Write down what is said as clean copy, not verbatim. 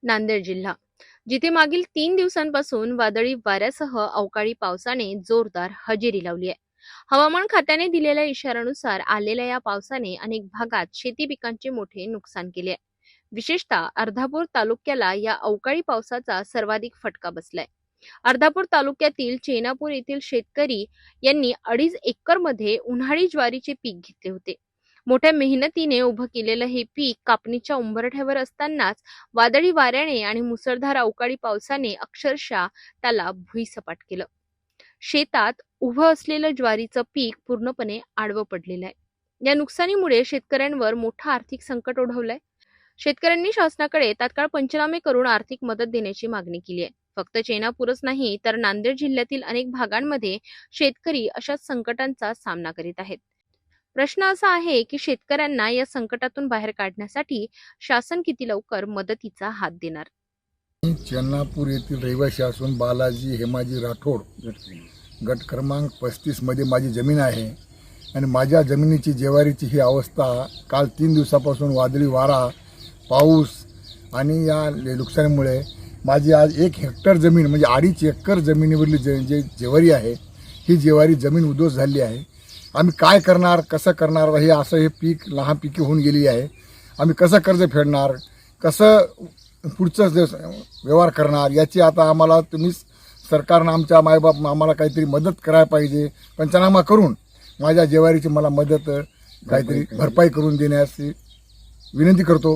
नांदेड जिल्हा, जिथे मागील 3 दिवसांपासून वादळी वाऱ्यासह अवकाळी पावसाने जोरदार हजेरी लावली आहे. हवामान खात्याने दिलेल्या इशाऱ्यानुसार आलेल्या या पावसाने अनेक भागात शेती पिकांचे मोठे नुकसान केले आहे. विशेषतः अर्धापूर तालुक्याला या अवकाळी पावसाचा सर्वाधिक फटका बसलाय. अर्धापूर तालुक्यातील चेनापूर येथील शेतकरी यांनी 2.5 एकरमध्ये उन्हाळी ज्वारीचे पीक घेतले होते. मोठ्या मेहनतीने उभं केलेलं हे पीक कापणीच्या उंबरठ्यावर असतानाच वादळी वाऱ्याने आणि मुसळधार अवकाळी पावसाने अक्षरशः त्याला भुईसपाट केलं. शेतात उभं असलेलं ज्वारीचं पीक पूर्णपणे आडवं पडलेलं आहे. या नुकसानीमुळे शेतकऱ्यांवर मोठं आर्थिक संकट ओढवलंय. शेतकऱ्यांनी शासनाकडे तात्काळ पंचनामे करून आर्थिक मदत देण्याची मागणी केली आहे. फक्त चेनापूरच नाही तर नांदेड जिल्ह्यातील अनेक भागांमध्ये शेतकरी अशाच संकटांचा सामना करीत आहेत. प्रश्न असा आहे की शेतकऱ्यांना या संकटातून बाहेर काढण्यासाठी शासन किती लवकर मदतीचा हात देणार. मी चेनापूर येथील रहिवासी असून बालाजी हेमाजी राठोड गट क्रमांक 35 मध्ये माझी जमीन आहे आणि माझ्या जमिनीची ज्वारीची ही अवस्था काल 3 दिवसापासून वादळी वारा, पाऊस आणि या नुकसानीमुळे माझी आज 1 हेक्टर जमीन म्हणजे 2.5 एकर जमिनीवरली जे ज्वारी आहे ही ज्वारी जमीन उद्ध्वस्त झाली आहे. आम्ही काय करणार, कसं करणार, हे असं हे पीक लहान पिके होऊन गेली आहे. आम्ही कसं कर्ज फेडणार, कसं पुढचं व्यवहार करणार, याची आता आम्हाला तुम्ही सरकारनं आमच्या मायबाप आम्हाला काहीतरी मदत करायला पाहिजे. पंचनामा करून माझ्या ज्वारीची मला मदत काहीतरी भरपाई करून देण्याची विनंती करतो.